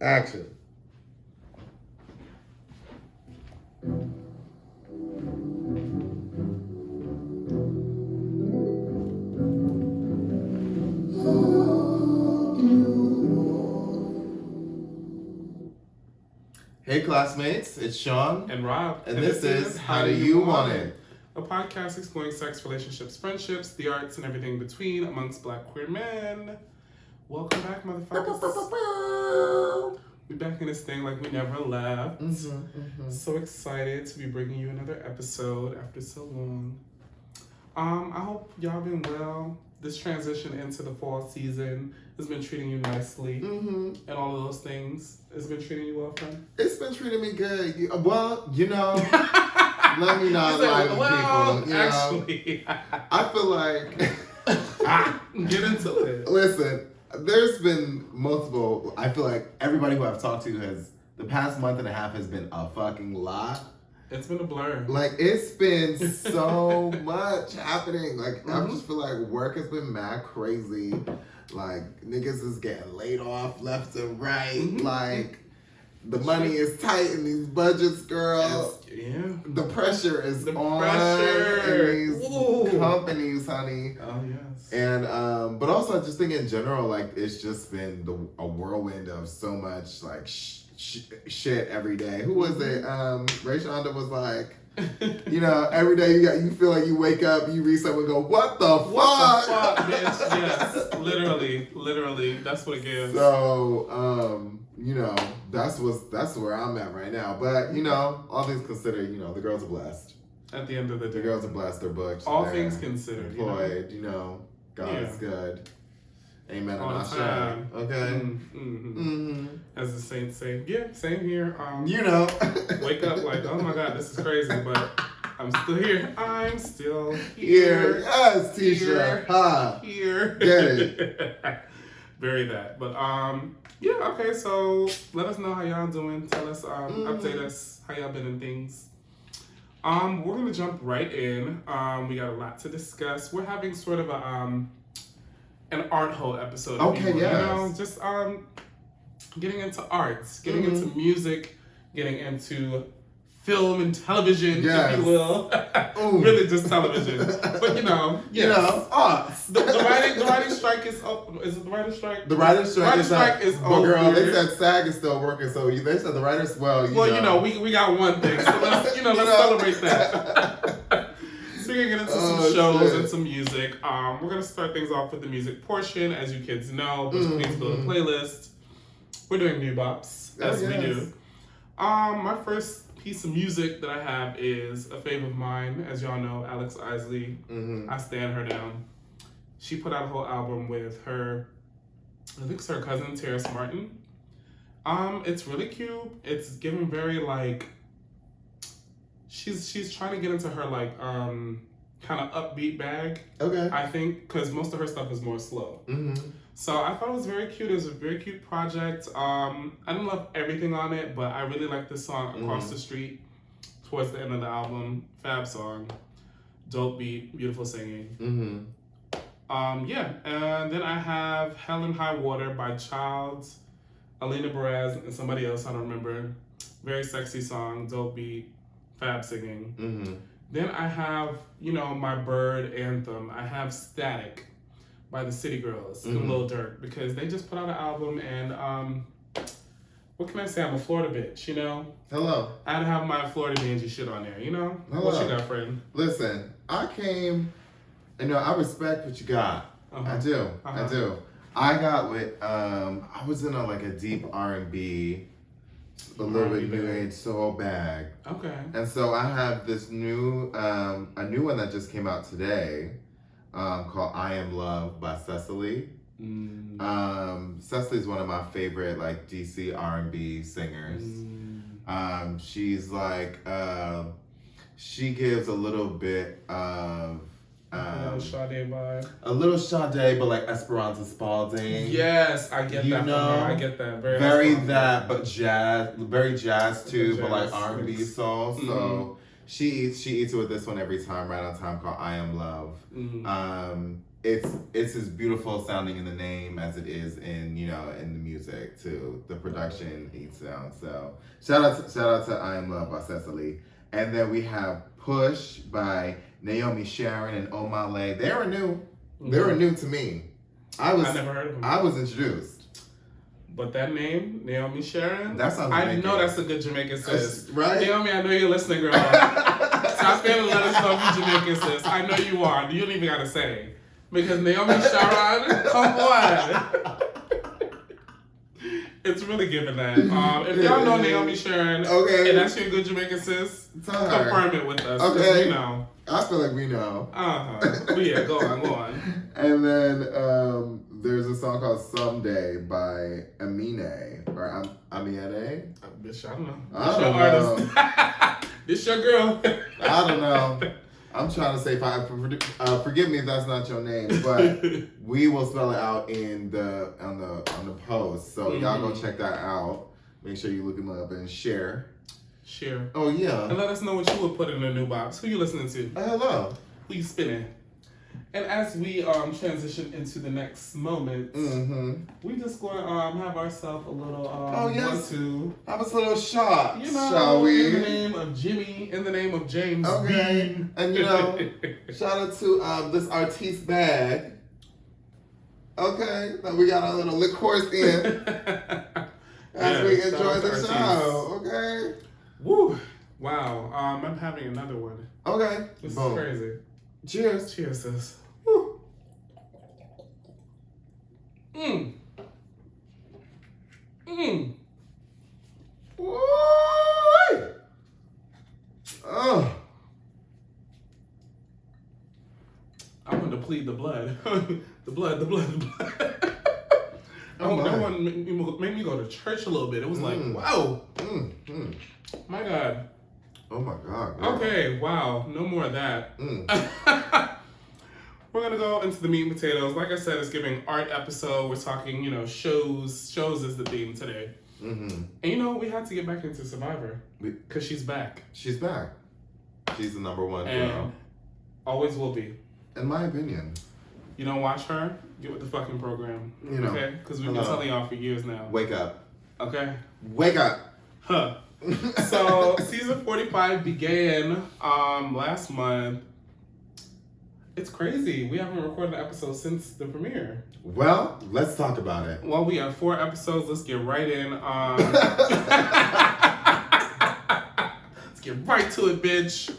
Action. Hey classmates, it's Sean. And Rob. And this is How Do You Want It? A podcast exploring sex, relationships, friendships, the arts, and everything between amongst Black queer men. Welcome back, motherfuckers. We're back in this thing like we never left. So excited to be bringing you another episode after so long. I hope y'all been well. This transition into the fall season has been treating you nicely, and all of those things. It's been treating you well, friend? It's been treating me good. Well, you know, let me not lie to people. You actually, I feel like... Get into it. Listen, there's been multiple... I feel like everybody who I've talked to has... The past month and a half has been a fucking lot. It's been a blur. Like, it's been so much happening. Like, I just feel like work has been mad crazy. Like, niggas is getting laid off left and right. Like, the money is tight in these budgets, girl. Yeah. The pressure is the on pressure. in these companies, honey. Oh, yes. And, but also I just think in general, like, it's just been a whirlwind of so much, like, shit every day. Who was it? Ray Shonda was like, you know, every day you feel like you wake up, you read something and go, what the fuck? What the fuck, bitch? Yes, literally, that's what it gives. So, you know, that's where I'm at right now. But, you know, all things considered, you know, the girls are blessed. At the end of the day. The girls are blessed, they're booked. All they're things considered. employed, you know, God is good. Amen. All the Ashe. time. Okay. As the saints say. Yeah, same here. You know. Wake up like, oh my God, this is crazy, but I'm still here. I'm still here. Yes, Tisha. Ha. Here. Get it. Bury that. But yeah, okay, so let us know how y'all doing. Tell us, update us how y'all been in things. We're gonna jump right in. We got a lot to discuss. We're having sort of an art hole episode. Okay, yes. You know, just getting into arts, getting into music, getting into film and television, if you will. Really just television. But you know, yes. You know, arts. The writing strike is up. Is it the writer's strike? The writer's strike is over. But girl, they said SAG is still working, so they said the writers, you know, we got one thing. So let's celebrate that. So we're gonna get into some shows and some music. We're gonna start things off with the music portion. As you kids know, please build a playlist. We're doing new bops, as we do. My first piece of music that I have is a fave of mine. As y'all know, Alex Isley. I stand her down. She put out a whole album with her, I think it's her cousin, Terrace Martin. It's really cute. It's giving very like, she's trying to get into her like kind of upbeat bag. Okay. I think because most of her stuff is more slow. So I thought it was very cute. It was a very cute project. I didn't love everything on it, but I really like this song, Across the Street, towards the end of the album. Fab song. Dope beat, beautiful singing. Yeah, and then I have Hell and High Water by Childs, Alina Baraz, and somebody else, I don't remember. Very sexy song, dope beat, fab singing. Then I have, you know, my bird anthem. I have Static by the City Girls and Lil Durk, because they just put out an album, and what can I say? I'm a Florida bitch, you know? Hello. I had to have my Florida Angie shit on there, you know? Hello. What you got, friend? Listen, I came, you know, I respect what you got. I do. I got with, I was in a deep R&B, a little bit new age soul bag. Okay. And so I have this new, a new one that just came out today, called I Am Love by Cecily. Cecily's one of my favorite DC R&B singers. She's she gives a little bit of a little Sade vibe. A little Sade, but Esperanza Spalding. Yes, I get that from her. I get that. Very that, but jazz, very jazz too, but R&B soul. So she eats it with this one every time, right on time, called I Am Love. it's as beautiful sounding in the name as it is in in the music too. The production eats down. So shout out to I Am Love by Cecily. And then we have Push by Naomi Sharon and Omale. They were new. They were new to me. I never heard of them. I was introduced. But that name, Naomi Sharon, that sounds I know that's a good Jamaican sis. Right? Naomi, I know you're listening, girl. Stop in and let us know if you're Jamaican sis. I know you are. You don't even gotta say. Because Naomi Sharon, come on. It's really giving that. If y'all know Naomi Sharon, and that's your good Jamaican sis, confirm it with us. Okay. We know. I feel like we know. But yeah, go on. And then there's a song called Someday by Amine. Or Amiene? Bitch, I don't know. I don't know. Artist. This your girl. I don't know. I'm trying to say, forgive me if that's not your name, but we will spell it out on the post. So y'all go check that out. Make sure you look him up and share. Oh yeah. And let us know what you would put in the new box. Who you listening to? Hello. Who you spinning? And as we transition into the next moment, we just going to have ourselves a little have us a little shot, shall we? In the name of Jimmy, in the name of James. Okay. Dean. And shout out to this artiste bag. Okay, that we got our little liqueurs in as we enjoy the show. Okay. Woo! Wow. I'm having another one. Okay. This is crazy. Cheers. Cheers, sis. Woo. Woo. Oh. I want to plead the blood. the blood. That one made me go to church a little bit. It was like, wow. My God. Oh my God. Girl. Okay, wow. No more of that. We're going to go into the meat and potatoes. Like I said, it's giving art episode. We're talking, shows. Shows is the theme today. And we had to get back into Survivor. Because she's back. She's back. She's the number one and girl. Always will be. In my opinion. You don't watch her? Get with the fucking program. Okay? Because we've been telling y'all for years now. Wake up. Okay? Wake up. Huh. So season 45 began last month. It's crazy. We haven't recorded an episode since the premiere. Well, let's talk about it. Well, we have 4 episodes. Let's get right in. Let's get right to it, bitch.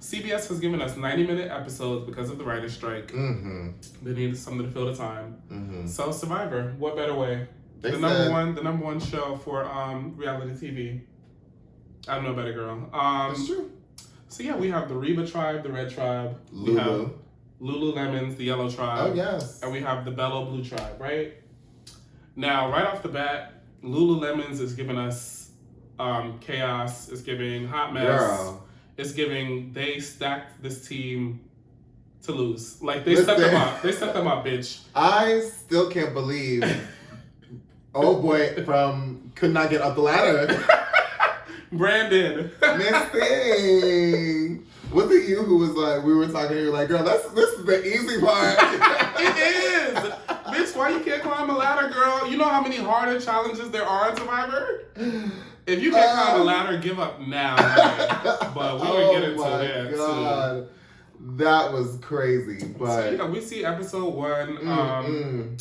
CBS has given us 90-minute episodes because of the writer's strike. They needed something to fill the time. So Survivor, what better way? The number one show for reality TV. I don't know better, girl. That's true. So yeah, we have the Reba tribe, the red tribe. Lulu. We have Lululemons, the yellow tribe. Oh yes. And we have the Bello blue tribe, right? Now, right off the bat, Lululemons is giving us chaos. It's giving hot mess. Girl. It's giving they stacked this team to lose. Like they set them up. They set them up, bitch. I still can't believe old boy could not get up the ladder. Brandon. Miss Thing. Was it you who was like, we were talking, you were like, girl, this is the easy part. It is. Bitch, why you can't climb a ladder, girl? You know how many harder challenges there are in Survivor? If you can't climb a ladder, give up now. Man. But we're going to get into that too. That was crazy. But so, we see episode 1.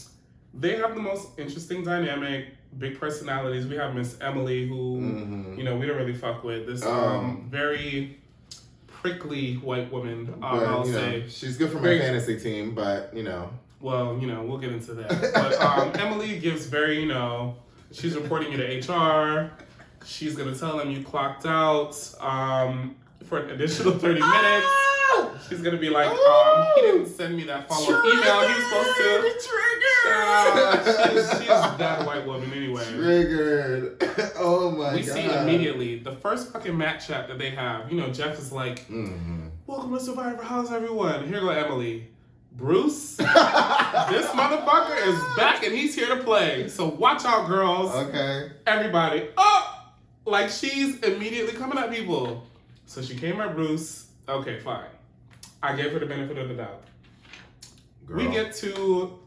They have the most interesting dynamic. Big personalities. We have Miss Emily, who we don't really fuck with. This very prickly white woman. I'll say she's good for my fantasy team, but Well, we'll get into that. But Emily gives very she's reporting you to HR. She's gonna tell them you clocked out for an additional 30 minutes. She's gonna be like, he didn't send me that follow-up email he was supposed to. She's that white woman anyway. Triggered. Oh my God. We see immediately the first fucking Matt chat that they have. Jeff is like, welcome to Survivor, how's everyone? Here go Emily. Bruce, this motherfucker is back and he's here to play. So watch out, girls. Okay. Everybody. Like she's immediately coming at people. So she came at Bruce. Okay, fine. I gave her the benefit of the doubt. Girl. We get to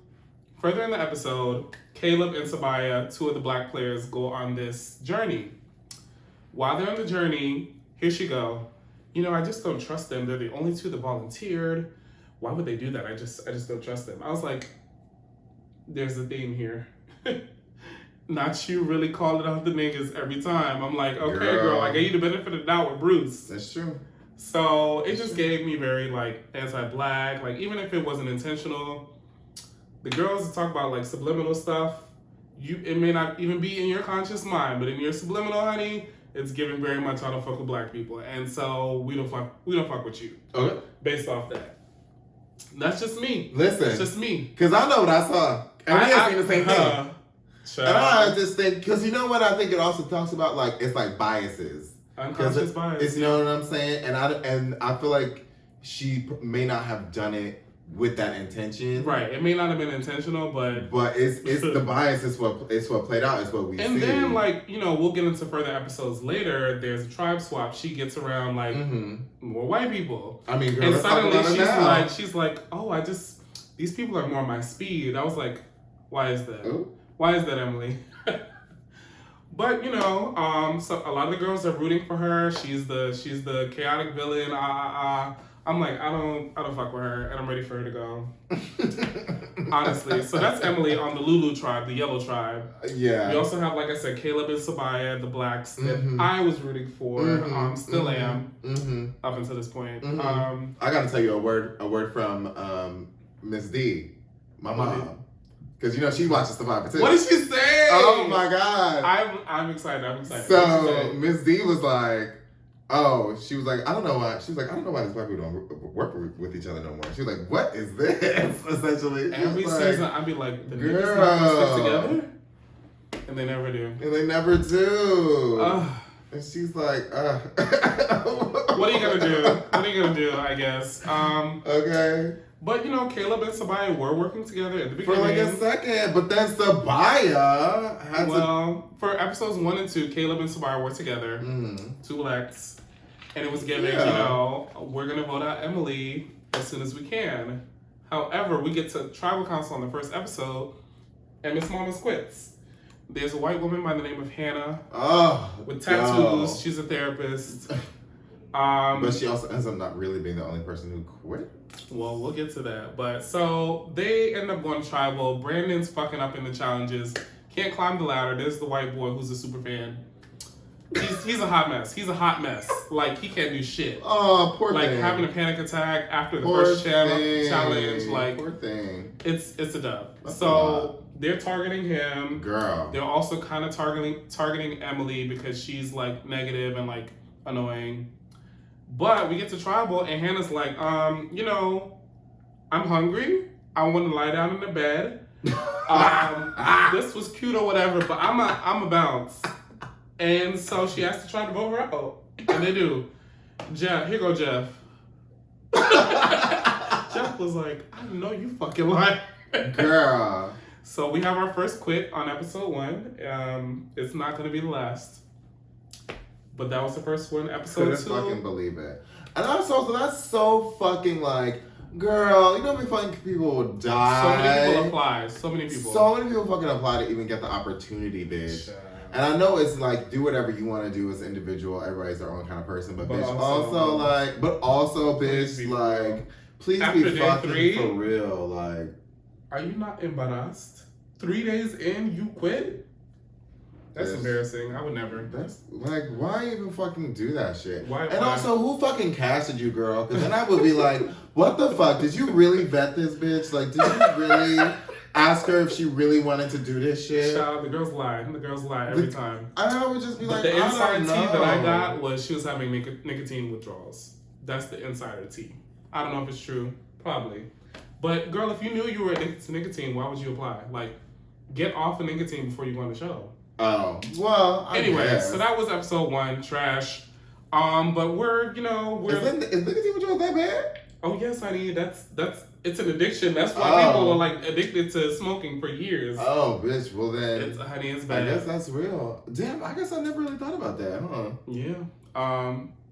further in the episode. Caleb and Sabaya, two of the black players, go on this journey. While they're on the journey, here she go. I just don't trust them. They're the only two that volunteered. Why would they do that? I just don't trust them. I was like, there's a theme here. Not you really calling out the niggas every time. I'm like, okay, girl, I gave you the benefit of the doubt with Bruce. That's true. So it just gave me very anti-black. Even if it wasn't intentional, the girls talk about subliminal stuff. It may not even be in your conscious mind, but in your subliminal, honey, it's giving very much I don't fuck with black people, and so we don't fuck with you. Okay. Based off that. That's just me. Listen. That's just me. Because I know what I saw. And we have seen the same thing. And I just think, because you know what I think it also talks about? It's biases. Unconscious bias. It's, you know what I'm saying? And I feel like she may not have done it with that intention. Right. It may not have been intentional, but it's the bias is what played out, is what we see. And then we'll get into further episodes later. There's a tribe swap. She gets around more white people. I mean, girl, and suddenly she's like, oh, these people are more my speed. I was like, why is that? Ooh. Why is that, Emily? But so a lot of the girls are rooting for her. She's the chaotic villain. I'm like, I don't fuck with her, and I'm ready for her to go. Honestly. So that's Emily on the Lulu tribe, the yellow tribe. Yeah. We also have, like I said, Caleb and Sabaya, the blacks that I was rooting for. Still am. Up until this point. I gotta tell you a word from Miss D, my mom. Because she watches Survivor too. What did she say? Oh my God. I'm excited. So Miss D was like, she was like, I don't know why. She was like, I don't know why these black people don't work with each other no more. She was like, what is this? Essentially. Every season, I'd be like, the niggas not gonna stick together? And they never do. And they never do. And she's like, What are you gonna do? I guess. Okay. But Caleb and Sabaya were working together at the beginning. For a second, but then Sabaya had for episodes 1 and 2, Caleb and Sabaya were together. Two blacks. And it was giving, we're gonna vote out Emily as soon as we can. However, we get to tribal council on the first episode, and Miss Mamas quits. There's a white woman by the name of Hannah. With tattoos. Yo. She's a therapist. But she also ends up not really being the only person who quit. Well, we'll get to that. But so they end up going tribal. Brandon's fucking up in the challenges. Can't climb the ladder. There's the white boy who's a super fan. He's a hot mess. He's a hot mess. He can't do shit. Oh, poor thing. Having a panic attack after the first challenge. Poor thing. It's a dub. So they're targeting him. Girl. They're also kind of targeting Emily because she's negative and annoying. But we get to tribal, and Hannah's like, I'm hungry. I want to lie down in the bed. This was cute or whatever, but I'm a bounce. And so she has to try to vote her out. And they do. Jeff, here go Jeff. Jeff was like, I know you fucking lying. Girl. So we have our first quit on episode 1. It's not going to be the last. But that was the first one. Episode 2. Couldn't fucking believe it. And also, that's so fucking girl, you know how many fucking people die? So many people apply. So many people fucking apply to even get the opportunity, bitch. And I know it's do whatever you want to do as an individual. Everybody's their own kind of person. But bitch, also bitch, please be fucking 3, for real. Are you not embarrassed? 3 days in, you quit? That's embarrassing. I would never. That's why even fucking do that shit? Why? Also, who fucking casted you, girl? Because then I would be like, what the fuck? Did you really vet this bitch? Did you really ask her if she really wanted to do this shit? Child, the girls lie. The girls lie every time. I would just be but the inside tea that I got was she was having nicotine withdrawals. That's the insider tea. I don't know if it's true. Probably. But girl, if you knew you were addicted to nicotine, why would you apply? Get off of nicotine before you go on the show. Oh, well, anyway, so that was episode 1, trash. But we're Is nicotine withdrawal that bad? Oh yes, honey, it's an addiction. That's why people are addicted to smoking for years. Oh, bitch, well then. It's bad. I guess that's real. Damn, I guess I never really thought about that, huh? Yeah.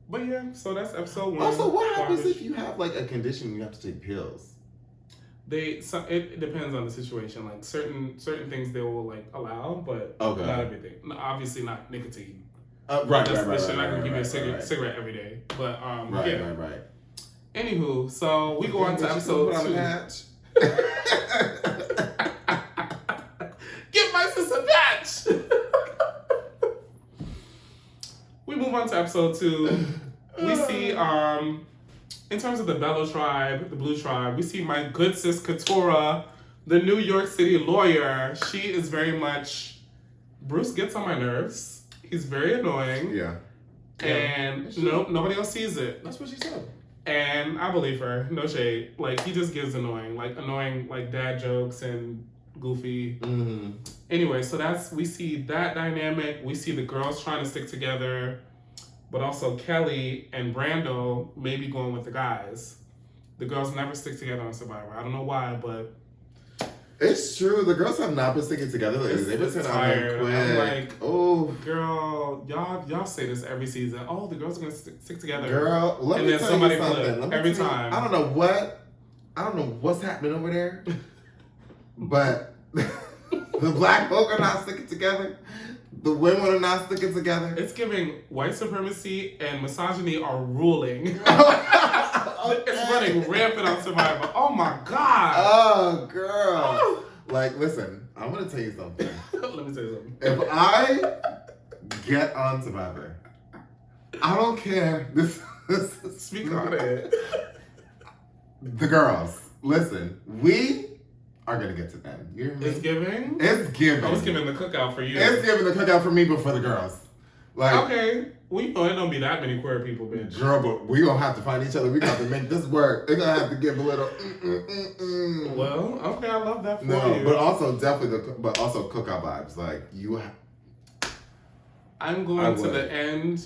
But yeah, so that's episode 1. Also, what happens if you have a condition and you have to take pills? It depends on the situation. Like certain things they will like allow, but not everything. Obviously not nicotine. Right. They're not gonna give you a cigarette every day. But Right. Anywho, so we go on to episode 2. Give my sister a patch. We move on to episode 2. We see in terms of the Bello tribe, the Blue tribe, we see my good sis Katora, the New York City lawyer. She is very much Bruce gets on my nerves. He's very annoying. Yeah. And nobody else sees it. That's what she said. And I believe her. No shade. Like, he just gives annoying like dad jokes and goofy. Mm-hmm. Anyway, so we see that dynamic. We see the girls trying to stick together, but also Kelly and Brando maybe going with the guys. The girls never stick together on Survivor. I don't know why, but it's true. The girls have not been sticking together lately. They've been tired. I'm like, oh, girl, y'all say this every season. Oh, the girls are gonna stick together. Girl, let me tell you something. Every time. I don't know what's happening over there, but the black folk are not sticking together. The women are not sticking together. It's giving white supremacy and misogyny are ruling. It's running rampant on Survivor. Oh my God. Oh, girl. Like, listen, I'm going to tell you something. Let me tell you something. If I get on Survivor, I don't care. Speak on it. The girls, listen, we are going to get to them. You hear me? It's giving? It's giving. I was giving the cookout for you. It's giving the cookout for me, but for the girls. Like, okay. We know it don't be that many queer people, bitch. Girl, but we gonna have to find each other. We got to make this work. They're gonna have to give a little. Well, okay, I love that for you. But also definitely also cookout vibes. Like you. I'm going to the end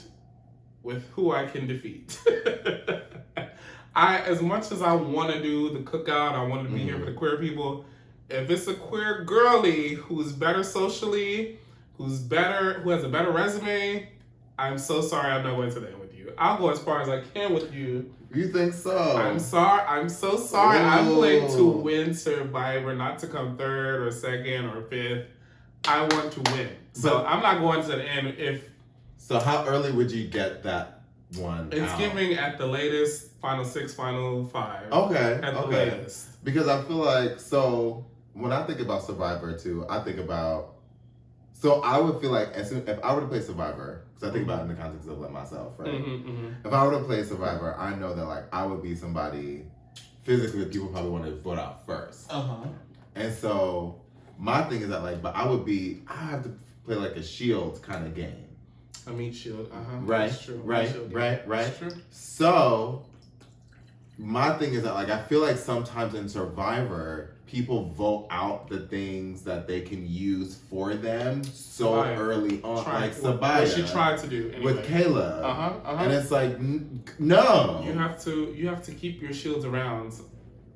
with who I can defeat. As much as I want to do the cookout, I want to be here for the queer people. If it's a queer girly who's better socially, who has a better resume, I'm so sorry I'm not going to the end with you. I'll go as far as I can with you. You think so? I'm so sorry. Ooh. I'm playing to win Survivor, not to come 3rd or 2nd or 5th. I want to win. So I'm not going to the end if... So how early would you get that one It's giving at the latest, final 6, final 5. Okay. At the latest. Because I feel like, so when I think about Survivor too, I think about... So I would feel like if I were to play Survivor, because I think about it in the context of like myself, right? If I were to play Survivor, I know that like I would be somebody physically that people probably want to vote out first. And so my thing is that like, but I have to play like a shield kind of game. A meat shield, Right, that's true. right. That's true. So my thing is that like I feel like sometimes in Survivor, people vote out the things that they can use for them so early on, like Sabaya. What she tried to do anyway. With Caleb. And it's like, no. You have to keep your shields around,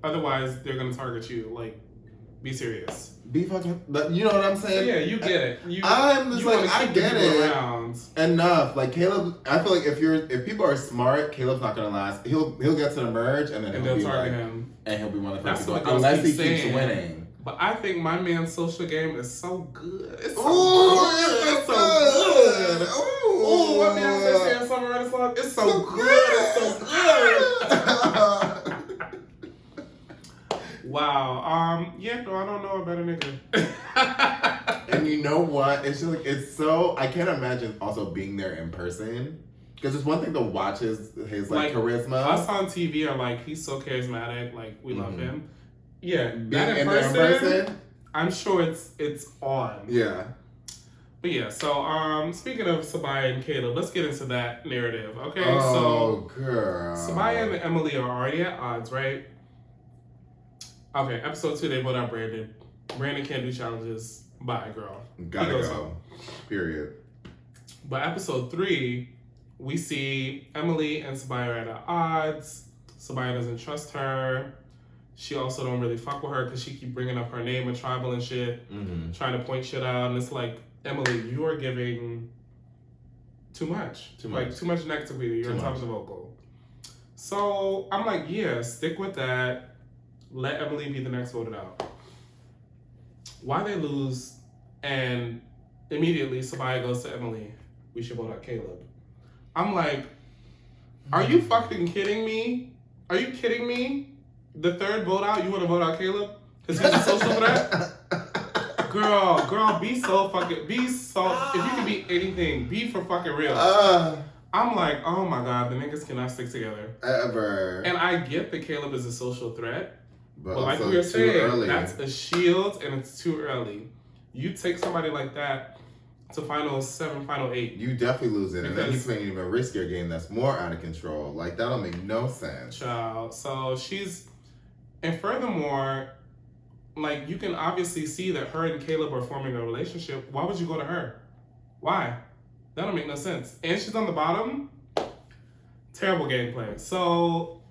otherwise they're gonna target you. Like, be serious. Be fucking. You know what I'm saying? Yeah, you get it. I'm just like, I get it. Around. Enough. Like Caleb, I feel like if people are smart, Caleb's not gonna last. He'll get to the merge and then they'll target him. And he'll be one of the first people unless he keeps winning. But I think my man's social game is so good. It's so good. Ooh, what man said saying something around the clock? It's so good. It's so good. Wow. Yeah, no, I don't know a better nigga. And you know what? It's just like, it's so, I can't imagine also being there in person. Because it's one thing to watch his like charisma. Us on TV are like, he's so charismatic, like we love him. Yeah, that in person, I'm sure it's on. Yeah. But yeah, so speaking of Sabaya and Caleb, let's get into that narrative. Okay, so girl. Sabaya and Emily are already at odds, right? Okay, episode 2, they vote out Brandon. Brandon can't do challenges. Bye, girl. Gotta go. Home. Period. But episode 3, we see Emily and Sabaya are at odds. Sabaya doesn't trust her. She also don't really fuck with her because she keep bringing up her name and tribal and shit, trying to point shit out. And it's like, Emily, you are giving too much. Too much negativity. You're on top of the vocal. So I'm like, yeah, stick with that. let Emily be the next voted out. Why they lose, and immediately somebody goes to Emily, we should vote out Caleb. I'm like, are you fucking kidding me? Are you kidding me? The third vote out, you want to vote out Caleb? Because he's a social threat? Girl, be so, if you can be anything, be for fucking real. I'm like, oh my God, the niggas cannot stick together. Ever. And I get that Caleb is a social threat. But like we were too saying, early. That's a shield and it's too early. You take somebody like that to final 7, final 8. You definitely lose it. And then he's making an even riskier game that's more out of control. Like, that'll make no sense. Child. So and furthermore, like, you can obviously see that her and Caleb are forming a relationship. Why would you go to her? Why? That don't make no sense. And she's on the bottom. Terrible gameplay. So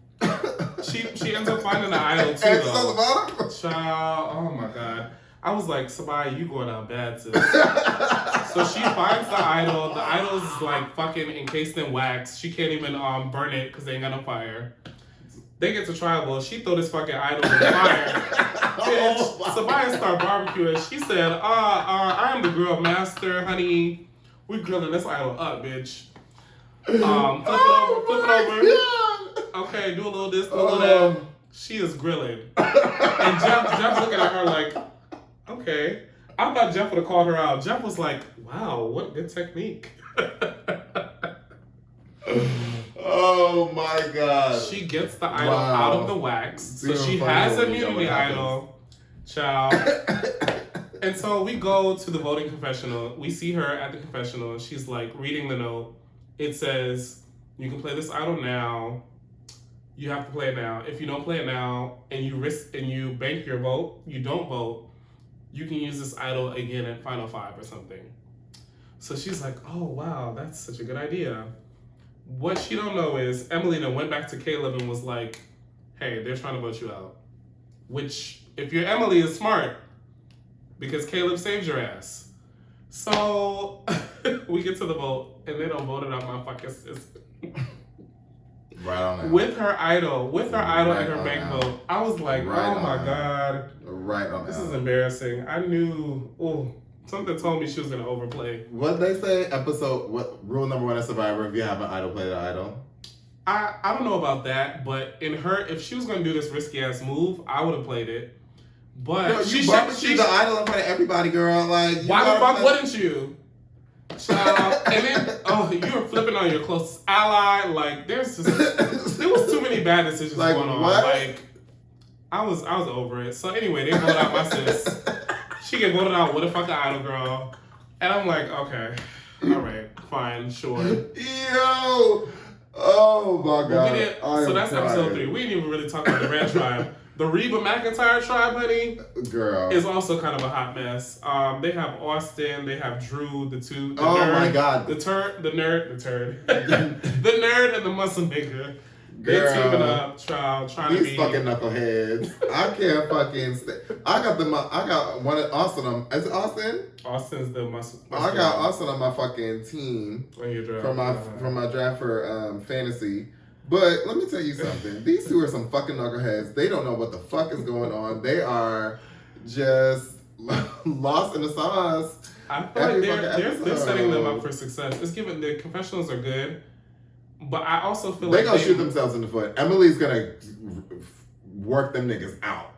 she ends up finding an idol too, and though. she's on the bottom? Child, oh my God. I was like, Sabaya, you going out bad, sis. So she finds the idol. The idol is like fucking encased in wax. She can't even burn it because they ain't got no fire. They get to tribal. She throw this fucking idol in the fire. Bitch, Sabaya start barbecuing. She said, I am the grill master, honey. We grilling this idol up, bitch. Flip it over. God. Okay, do a little this, do a little that. She is grilling. And Jeff looking at her like, okay. I thought Jeff would have called her out. Jeff was like, wow, what good technique. Oh my God. She gets the idol out of the wax. So she has an immunity idol. Child. And so we go to the voting confessional. We see her at the confessional. She's like reading the note. It says, you can play this idol now. You have to play it now. If you don't play it now and you bank your vote, you don't vote, you can use this idol again at Final 5 or something. So she's like, oh wow, that's such a good idea. What she don't know is Emily then went back to Caleb and was like, hey, they're trying to vote you out. Which, if you're Emily, is smart. Because Caleb saved your ass. So we get to the vote and they don't vote it out my fucking sister. Right on that. With her idol and her bank vote. I was like, oh my God. Right on that. This is embarrassing. I knew, something told me she was going to overplay. What they say, rule number 1 of Survivor, if you have an idol, play the idol? I don't know about that, but if she was going to do this risky ass move, I would have played it. But no, you barbecued the idol in front of everybody, girl. Like, why the fuck wouldn't you? Child. And then, you were flipping on your closest ally. Like, there was too many bad decisions going on. What? Like, I was over it. So anyway, they voted out my sis. She get voted out with a fucking idol girl. And I'm like, okay, all right, fine, sure. Yo! Oh my God. So that's episode 3. We didn't even really talk about the Red Tribe. The Reba McEntire tribe, honey, girl, is also kind of a hot mess. They have Austin, they have Drew, the nerd, my God, the nerd, the nerd and the muscle nigga. They're teaming up, trying to be these fucking knuckleheads. I can't fucking I got one at Austin. Is it Austin? Austin's the muscle. I got Austin on my fucking team on your draft. from my draft for fantasy. But let me tell you something. These two are some fucking knuckleheads. They don't know what the fuck is going on. They are just lost in the sauce. I feel like they're setting them up for success. It's given the confessionals are good, but I also feel like they're gonna shoot themselves in the foot. Emily's gonna work them niggas out.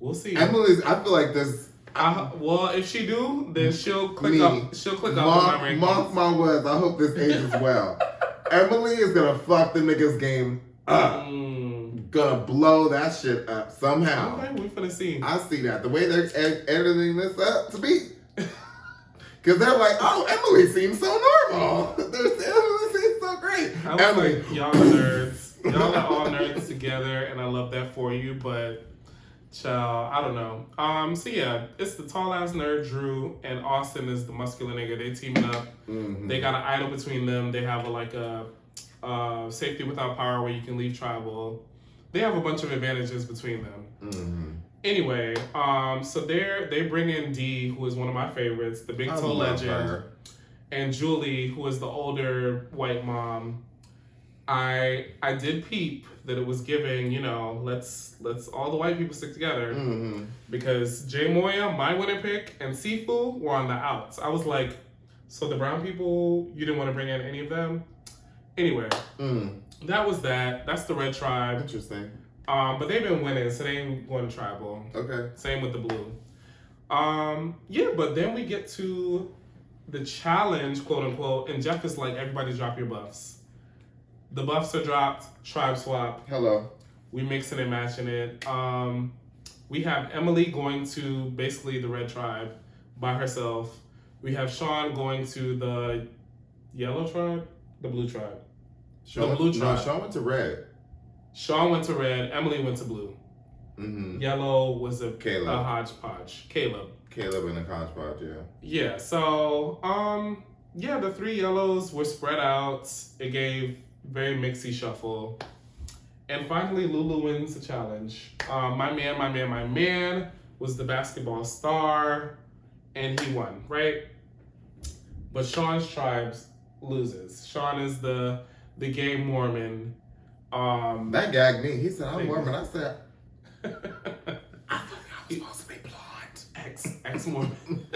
We'll see. I feel like this. Well, if she do, then she'll click up. She'll click up on my rankings. Mark my words. I hope this ages well. Emily is gonna fuck the niggas game up. Gonna blow that shit up somehow. Okay, we finna see. I see that. The way they're editing this up to be. Because they're like, oh, Emily seems so normal. Emily seems so great. Emily. Like, y'all nerds. Y'all are all nerds together, and I love that for you, but child, I don't know. So yeah, it's the tall ass nerd Drew and Austin is the muscular nigga. They teaming up. Mm-hmm. They got an idol between them. They have a safety without power where you can leave tribal. They have a bunch of advantages between them. Mm-hmm. Anyway, so they bring in Dee, who is one of my favorites, the big toe legend, and Julie, who is the older white mom. I did peep that it was giving, you know, let's all the white people stick together. Mm-hmm. Because Jay Moya, my winner pick, and Sifu were on the outs. I was like, so the brown people, you didn't want to bring in any of them? Anyway, that was that. That's the red tribe. Interesting. But they've been winning, so they ain't going to tribal. Okay. Same with the blue. Yeah, but then we get to the challenge, quote unquote, and Jeff is like, everybody drop your buffs. The buffs are dropped, tribe swap. Hello. We mixing and matching it. We have Emily going to basically the red tribe by herself. We have Sean going to the yellow tribe, the blue tribe. The blue tribe. No, Sean went to red. Sean went to red. Emily went to blue. Mm-hmm. Yellow was a hodgepodge. Caleb and a hodgepodge, yeah. Yeah, so, yeah, the three yellows were spread out. It gave very mixy shuffle. And finally, Lulu wins the challenge. My man was the basketball star, and he won, right? But Sean's tribe loses. Sean is the gay Mormon. That gagged me. He said, I'm Mormon. I said, I thought I was supposed to be blonde. Ex-Mormon.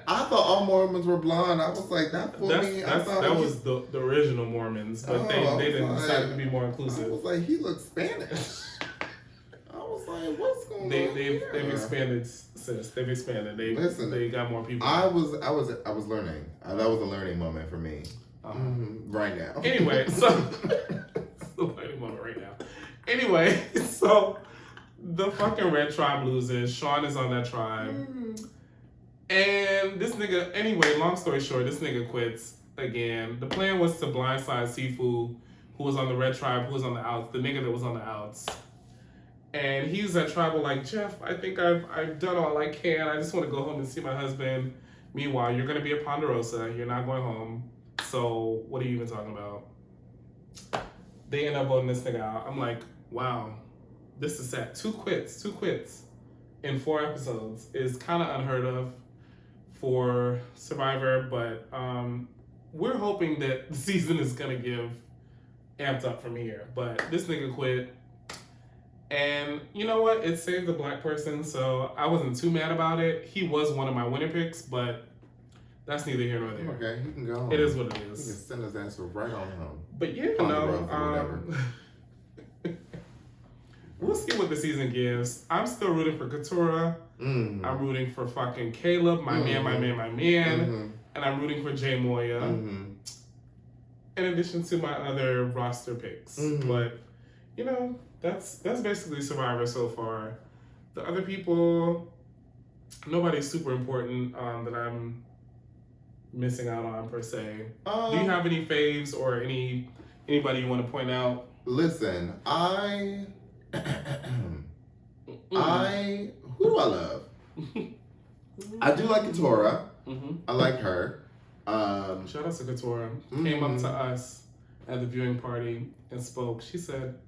I thought all Mormons were blonde. I was like, that for me. That was the original Mormons, but they didn't decide to be more inclusive. I was like, he looks Spanish. I was like, what's going on? They've expanded since. They've expanded. They got more people. I was learning. That was a learning moment for me. Right now. Anyway, so it's the learning moment right now. Anyway, so the fucking red tribe loses. Sean is on that tribe. And this nigga, anyway, long story short, this nigga quits again. The plan was to blindside Sifu, who was on the red tribe, who was on the outs, the nigga that was on the outs. And he was at tribal like, Jeff, I think I've done all I can. I just want to go home and see my husband. Meanwhile, you're going to be at Ponderosa. You're not going home. So what are you even talking about? They end up voting this nigga out. I'm like, wow, this is sad. Two quits in 4 episodes is kind of unheard of for Survivor, but we're hoping that the season is gonna give amped up from here. But this nigga quit, and you know what? It saved the black person, so I wasn't too mad about it. He was one of my winner picks, but that's neither here nor there. Okay, he can go home. It is what it is. He can send his answer right on home. But yeah, we'll see what the season gives. I'm still rooting for Katura. Mm-hmm. I'm rooting for fucking Caleb, my man. Mm-hmm. And I'm rooting for Jay Moya. Mm-hmm. In addition to my other roster picks. Mm-hmm. But, you know, that's basically Survivor so far. The other people, nobody's super important that I'm missing out on per se. Do you have any faves or anybody you want to point out? Listen, who I love. I do like Katora. Mm-hmm. I like her. Shout out to Katora. Came up to us at the viewing party and spoke. She said,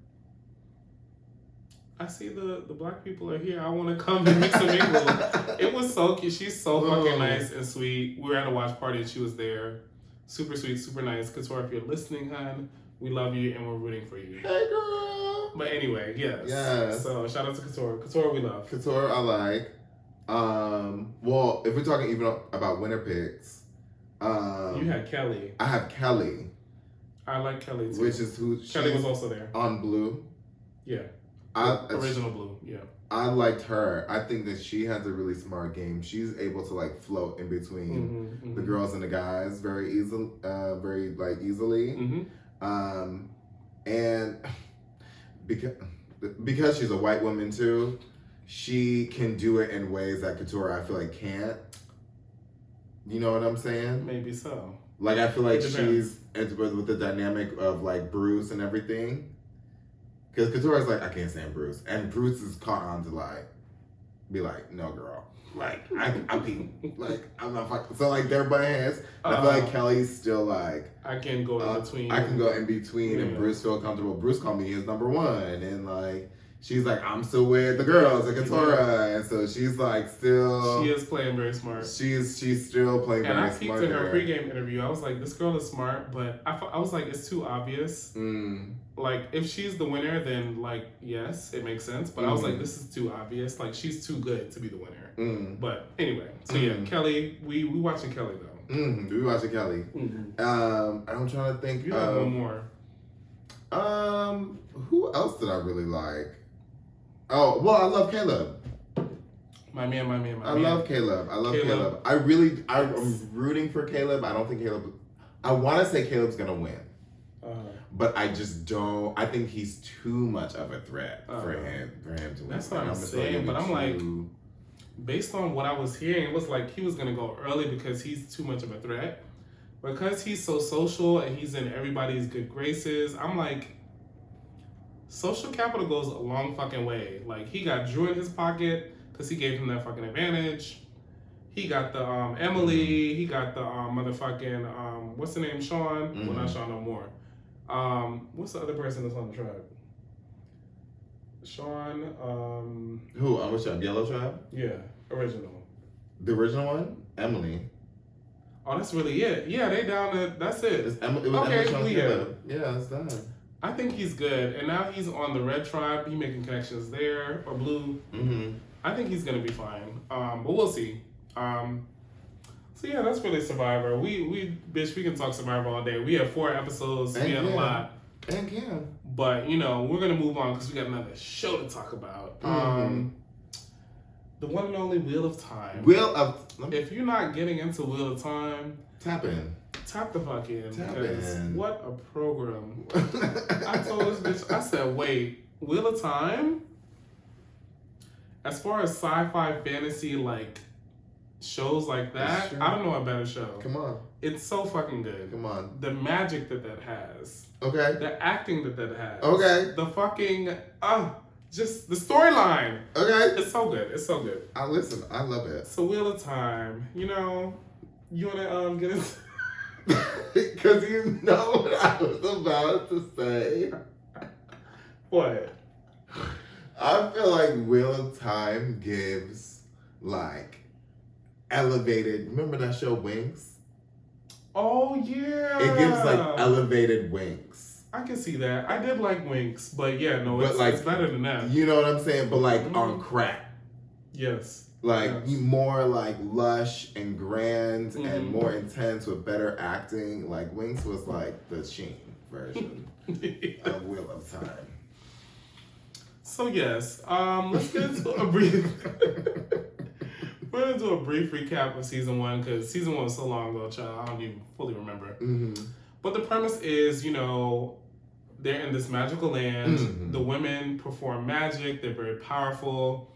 I see the black people are here. I want to come and mix and mingle. It was so cute. She's so fucking nice and sweet. We were at a watch party and she was there. Super sweet, super nice. Katora, if you're listening, hon, we love you and we're rooting for you. Hey, girl. But anyway, yes. So shout out to Katora. Katora, we love. Katora, I like. Well, if we're talking even about winner picks, you had Kelly. I have Kelly. I like Kelly too. Which is who? Kelly was also there on blue. Yeah. Original blue. Yeah. I liked her. I think that she has a really smart game. She's able to like float in between the girls and the guys very easily. Mm-hmm. And because she's a white woman too, she can do it in ways that Katura I feel like can't. You know what I'm saying? Maybe so. Like I feel like she's with the dynamic of like Bruce and everything. Because Katura's like, I can't stand Bruce. And Bruce is caught on to be like, no girl. Like, I'm being, like, I'm not fucking. So like they're butting heads. I feel like Kelly's still like, I can go in between. I can go in between and Bruce feel comfortable. Bruce called me his number one. And like, she's like, I'm still with the girls at Katora, and so she's like still. She is playing very smart. She's still playing very smart. And I peeked in her pregame interview. I was like, this girl is smart, but I was like, it's too obvious. Like, if she's the winner, then like, yes, it makes sense. But I was like, this is too obvious. Like, she's too good to be the winner. But anyway, so yeah, Kelly, we watching Kelly though. We watching Kelly. I'm trying to think. You have one more. Who else did I really like? Oh, well, I love Caleb. My man. I love Caleb. I'm rooting for Caleb. I don't think Caleb. I want to say Caleb's gonna win, but I just don't. I think he's too much of a threat for him to win. That's what I'm saying. But I'm like, based on what I was hearing, it was like he was gonna go early because he's too much of a threat. Because he's so social and he's in everybody's good graces, I'm like, social capital goes a long fucking way. Like, he got Drew in his pocket because he gave him that fucking advantage. He got the Emily. He got the motherfucking, what's the name, Sean? Well, not Sean no more. What's the other person that's on the tribe? Sean. Who? Which tribe? Yellow tribe? Yeah, original. The original one? Emily. Oh, that's really it. Yeah, they down to, that's it. It was Emily, yeah, it's done. I think he's good. And now he's on the red tribe. He making connections there, or blue. I think he's going to be fine. But we'll see. So yeah, that's really Survivor. We can talk Survivor all day. We have 4 episodes. We had a lot. And Cam. But, you know, we're going to move on because we got another show to talk about. The one and only Wheel of Time. If you're not getting into Wheel of Time, tap in. Tap the fuck in. Because what a program. I told this bitch, I said, wait, Wheel of Time? As far as sci-fi fantasy, like, shows like that, I don't know a better show. Come on. It's so fucking good. Come on. The magic that has. Okay. The acting that has. Okay. The fucking, just the storyline. Okay. It's so good. It's so good. I love it. So Wheel of Time, you know, you want to get into... Because you know what I was about to say. What? I feel like Wheel of Time gives, like, elevated... Remember that show, Wings? Oh, yeah. It gives, like, elevated Wings. I can see that. I did like Winx, but yeah, no, it's better than that. You know what I'm saying? But like on crack. Yes. Like more like lush and grand and more intense with better acting. Like Winx was like the Sheen version of Wheel of Time. So yes, let's get into a brief. We're gonna do a brief recap of season 1 because season 1 was so long ago, child. I don't even fully remember. But the premise is, you know, they're in this magical land. The women perform magic. They're very powerful.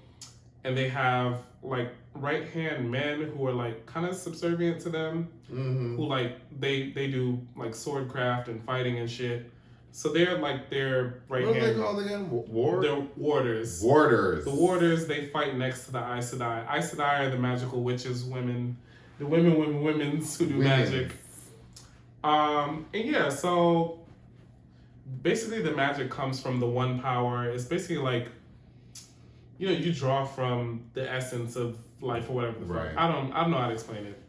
And they have, like, right-hand men who are, like, kind of subservient to them. Who, like, they do, like, swordcraft and fighting and shit. So they're, like, their right-hand... What are they called again? They're warders. Warders. The warders, they fight next to the Aes Sedai. Aes Sedai are the magical witches, women. The women who do magic. And yeah, so basically the magic comes from the one power. It's basically like, you know, you draw from the essence of life or whatever the fuck. I don't know how to explain it.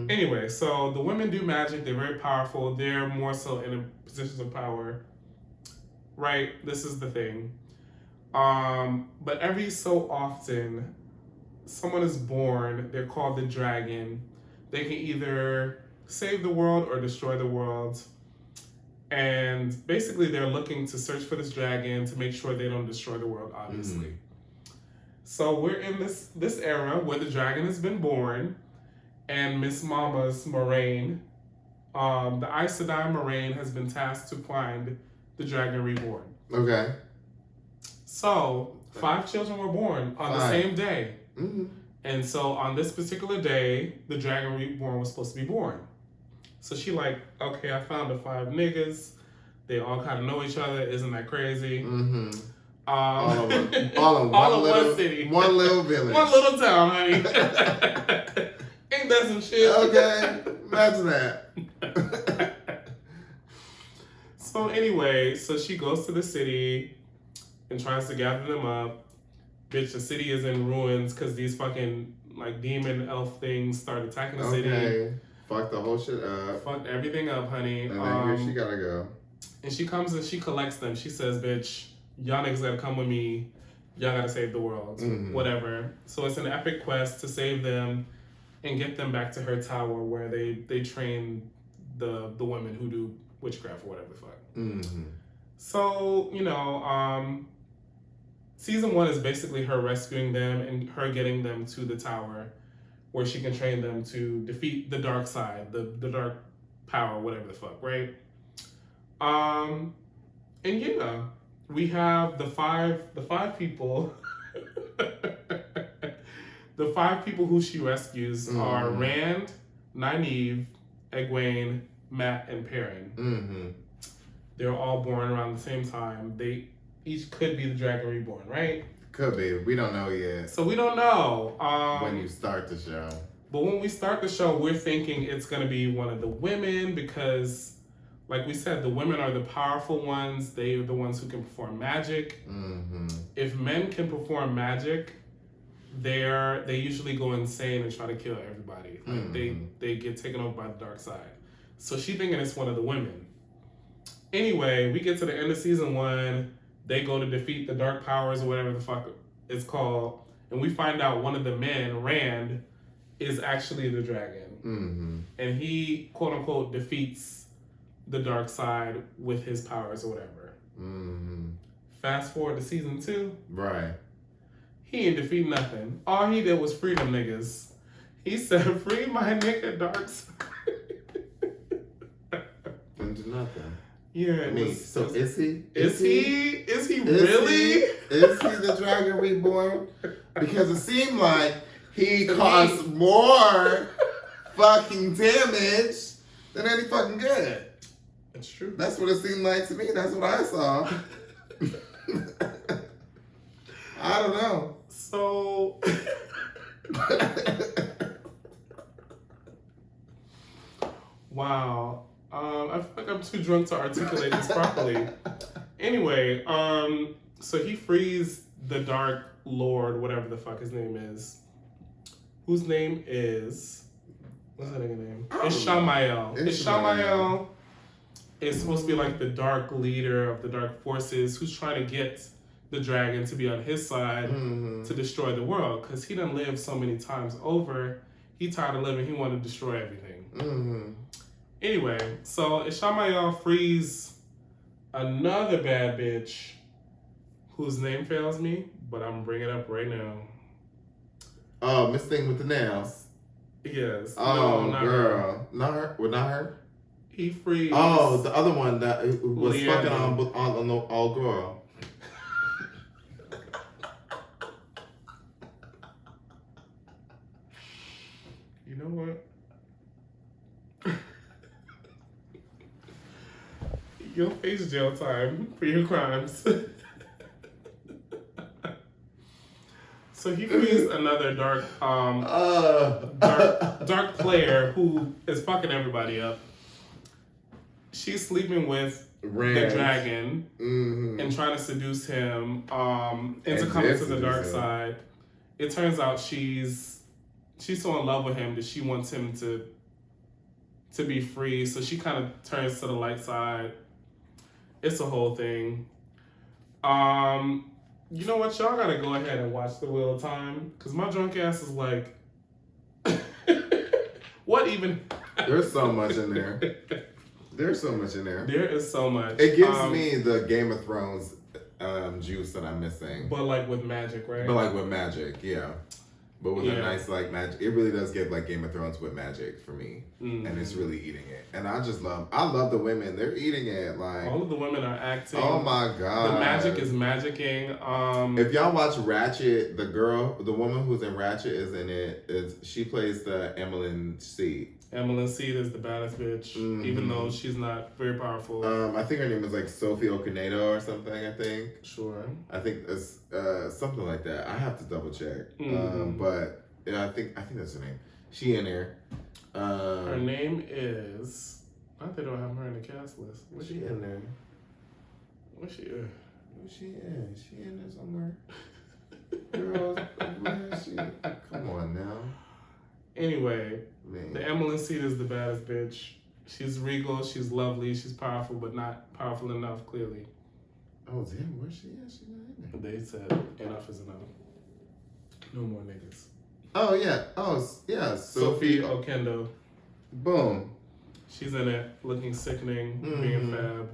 Anyway, so the women do magic. They're very powerful. They're more so in positions of power. Right? This is the thing. But every so often, someone is born. They're called the dragon. They can either save the world or destroy the world. And basically they're looking to search for this dragon to make sure they don't destroy the world, obviously. So we're in this era where the dragon has been born and Miss Mama's Moraine, the Aes Sedai Moraine has been tasked to find the dragon reborn. Okay. So 5 children were born on the same day. And so on this particular day, the dragon reborn was supposed to be born. So she like, okay, I found the 5 niggas. They all kind of know each other. Isn't that crazy? All in one city. One little village. One little town, honey. Ain't that some shit? Okay, imagine that. So anyway, so she goes to the city and tries to gather them up. Bitch, the city is in ruins because these fucking like demon elf things start attacking the city. Fuck the whole shit up. Fucked everything up, honey. And then here she gotta go. And she comes and she collects them. She says, bitch, y'all niggas gotta come with me. Y'all gotta save the world. Whatever. So it's an epic quest to save them and get them back to her tower where they train the women who do witchcraft or whatever the fuck. So, you know, season 1 is basically her rescuing them and her getting them to the tower where she can train them to defeat the dark side, the dark power, whatever the fuck, right? And yeah, we have the five people. The 5 people who she rescues are Rand, Nynaeve, Egwene, Matt, and Perrin. They're all born around the same time. They each could be the Dragon Reborn, right? Could be. We don't know yet. So we don't know. When you start the show. But when we start the show, we're thinking it's going to be one of the women because, like we said, the women are the powerful ones. They are the ones who can perform magic. If men can perform magic, they usually go insane and try to kill everybody. Like they get taken over by the dark side. So she's thinking it's one of the women. Anyway, we get to the end of season 1. They go to defeat the dark powers or whatever the fuck it's called. And we find out one of the men, Rand, is actually the dragon. And he, quote unquote, defeats the dark side with his powers or whatever. Fast forward to season 2. Right. He ain't defeat nothing. All he did was free them niggas. He said, free my nigga dark side. Didn't do nothing. Yeah, is he? Is he really? Is he the Dragon Reborn? Because it seemed like he caused more fucking damage than any fucking good. It's true. That's what it seemed like to me. That's what I saw. I don't know. So wow. I feel like I'm too drunk to articulate this properly. Anyway, so he frees the Dark Lord, whatever the fuck his name is. Whose name is... What's that nigga name? It's Shamael. Shamael is supposed to be like the dark leader of the dark forces who's trying to get the dragon to be on his side to destroy the world. Because he done lived so many times over. He tired of living. He wanted to destroy everything. Anyway, so Ishamael frees another bad bitch whose name fails me, but I'm bringing it up right now. Oh, Miss Thing with the nails. Yes. Oh, no, not girl. her. Not her? Well, not her? He frees... Oh, the other one that was Leanne. fucking on the all girl. You know what? You'll face jail time for your crimes. So he frees another dark player who is fucking everybody up. She's sleeping with Rand. the dragon and trying to seduce him into coming to the dark side. It turns out she's so in love with him that she wants him to be free. So she kind of turns to the light side. It's a whole thing. You know what? Y'all gotta go ahead and watch The Wheel of Time. Because my drunk ass is like, what even? There's so much in there. There's so much in there. There is so much. It gives me the Game of Thrones juice that I'm missing. But like with magic, right? But like with magic, yeah. But with a nice like magic, it really does give like Game of Thrones with magic for me, and it's really eating it. And I love the women. They're eating it. Like all of the women are acting. Oh my god, the magic is magicking. If y'all watch Ratchet, the woman who's in Ratchet is in it. She plays the Emmeline Seed. Emmeline Seed is the baddest bitch, even though she's not very powerful. I think her name is like Sophie Okonedo or something. I think. Sure. I think it's something like that. I have to double check. But yeah, I think that's her name. She in there. Her name is. I think they don't have her in the cast list. What's she in there? What's she? Who's she in? She in there somewhere? Girl, where is she? Come on now. Anyway, the Emily Seed is the baddest bitch. She's regal, she's lovely, she's powerful, but not powerful enough, clearly. Oh, damn, where's she at? She's not in there. They said enough is enough. No more niggas. Oh, yeah. Oh, yeah. Sophie Okendo. Boom. She's in it, looking sickening, being fab.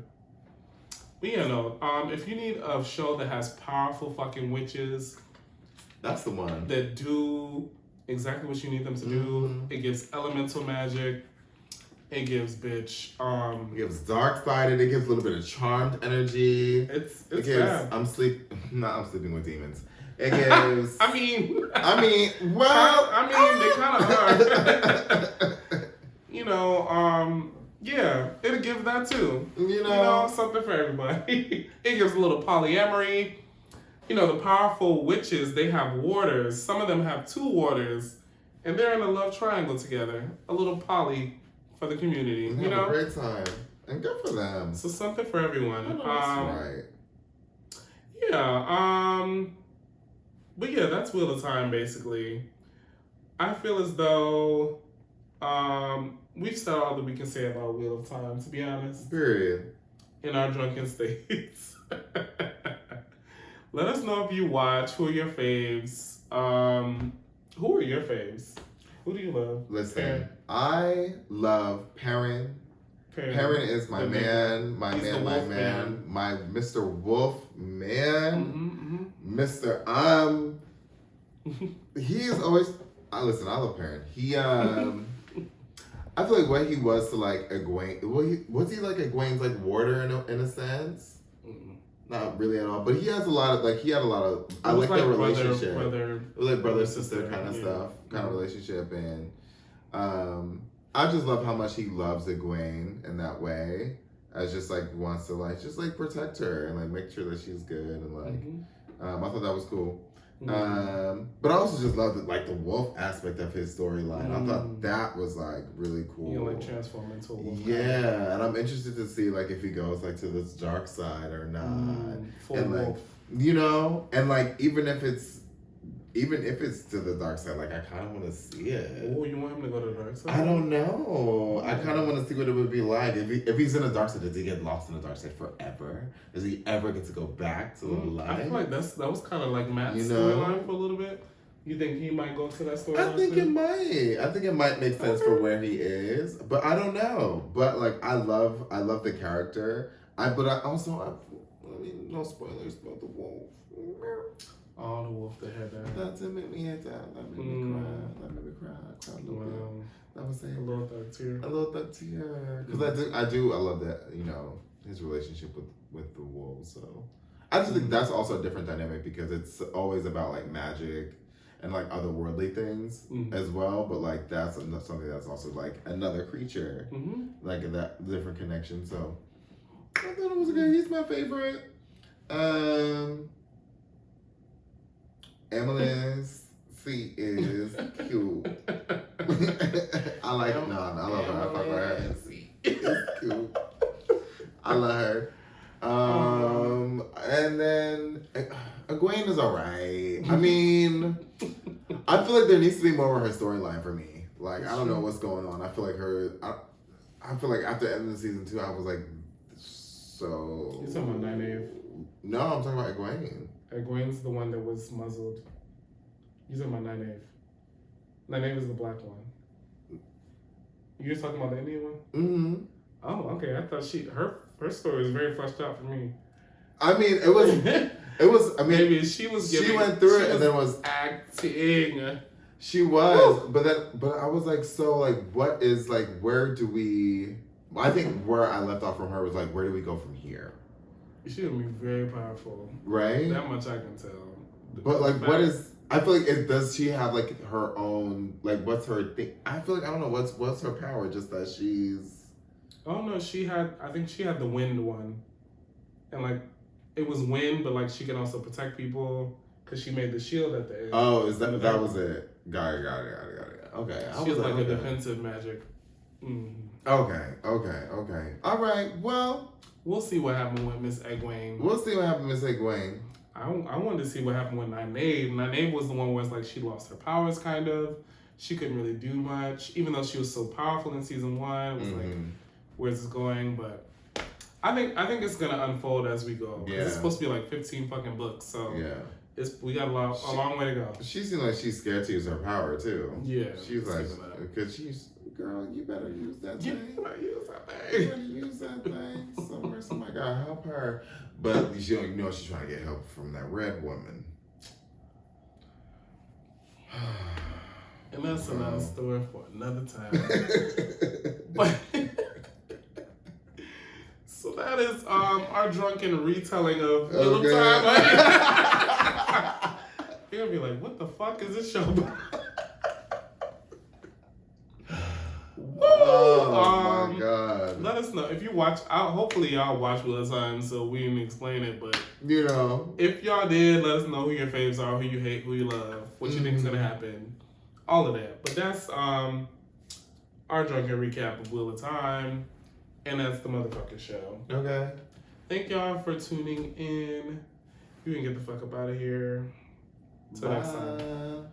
But yeah, no. If you need a show that has powerful fucking witches, that's the one. That do exactly what you need them to do. It gives elemental magic. It gives bitch. It gives dark sided. It gives a little bit of charmed energy. It's gives. Fab. I'm sleeping with demons. It gives. I mean, well, they kind of are. You know, yeah, it'll give that too. You know, something for everybody. It gives a little polyamory. You know, the powerful witches, they have warders. Some of them have 2 warders, and they're in a love triangle together. A little poly for the community. And you know, have a great time, and good for them. So something for everyone. That's right. Yeah. But yeah, that's Wheel of Time basically. I feel as though we've said all that we can say about Wheel of Time, to be honest. Period. In our drunken states. Let us know if you watch. Who are your faves? Who are your faves? Who do you love? Listen, Perrin? I love Perrin. Perrin is my man, my Mr. Wolf man. Mr. He is always. I love Perrin. He I feel like what he was to like Egwene. Was he like Egwene's like warder in a sense? Not really at all, but he had a lot of. I like their relationship. It was like brother sister kind of stuff, kind of relationship, and I just love how much he loves Egwene in that way. As just like wants to like just like protect her and like make sure that she's good and like. I thought that was cool. But I also just loved like the wolf aspect of his storyline. I thought that was like really cool. You like transform into a wolf. Yeah, and I'm interested to see like if he goes like to this dark side or not. Full and like wolf. You know, and like even if it's to the dark side, like I kind of want to see it. Oh, you want him to go to the dark side? I don't know. I kind of want to see what it would be like if he's in the dark side. Does he get lost in the dark side forever? Does he ever get to go back to life? I feel like that was kind of like Matt's storyline for a little bit. You think he might go to that storyline? I think it might make sense for where he is, but I don't know. But like I love the character. No spoilers about the wolf. Oh, the wolf that had that. That made me hit that. That made me cry. That made me cry. I cried a little bit. That was saying a little thug tear. A little thug tear. Because I love that, you know, his relationship with the wolf. So I just think that's also a different dynamic because it's always about like magic and like otherworldly things as well. But like that's something that's also like another creature. Like that different connection. So I thought it was good. He's my favorite. Emily's seat is cute. I like I love her. I fuck with her. It's cute. I love her. And then Egwene is alright. I mean, I feel like there needs to be more of her storyline for me. Like I don't know what's going on. I feel like I feel like after ending season 2, I was like, so. You talking about Nynaeve? No, I'm talking about Egwene. Egwene's the one that was muzzled. You talking about Nynaeve? Nynaeve is the black one. You was talking about the Indian one? Oh, okay. I thought her story was very fleshed out for me. I mean, it was. I mean, maybe she went through it and then was acting. She was, but I was like, so like, what is like, where do we? I think where I left off from her was like, where do we go from here? She would be very powerful, right? That much I can tell. But like, what is? I feel like does she have like her own like what's her thing? I feel like I don't know what's her power. Just that she's. Oh no, I think she had the wind one, and like it was wind, but like she can also protect people because she made the shield at the end. Oh, is that was it? Got it. Okay, she was like a defensive magic. Okay. All right. Well, We'll see what happened with Miss Egwene. We'll see what happened with Miss Egwene. I wanted to see what happened with Nynaeve. Nynaeve was the one where it's like she lost her powers, kind of. She couldn't really do much, even though she was so powerful in season 1. It was like, where's this going? But I think it's gonna unfold as we go. Yeah. It's supposed to be like 15 fucking books, so we got a long way to go. She seems like she's scared to use her power too. Yeah. She's like, because girl, you better use that thing. You better use that thing. You better use that thing. Somebody gotta help her. But she don't know she's trying to get help from that red woman. And that's another story for another time. But so that is our drunken retelling of Little Time. You're gonna be like, what the fuck is this show about? Oh my god. Let us know if you watch. Hopefully y'all watch Little Time, so we didn't explain it, but if y'all did, let us know who your faves are, who you hate, who you love, what you think is gonna happen. All of that. But that's our drunken recap of Wheel of Time. And that's the motherfucking show. Okay. Thank y'all for tuning in. You can get the fuck up out of here. Till next time.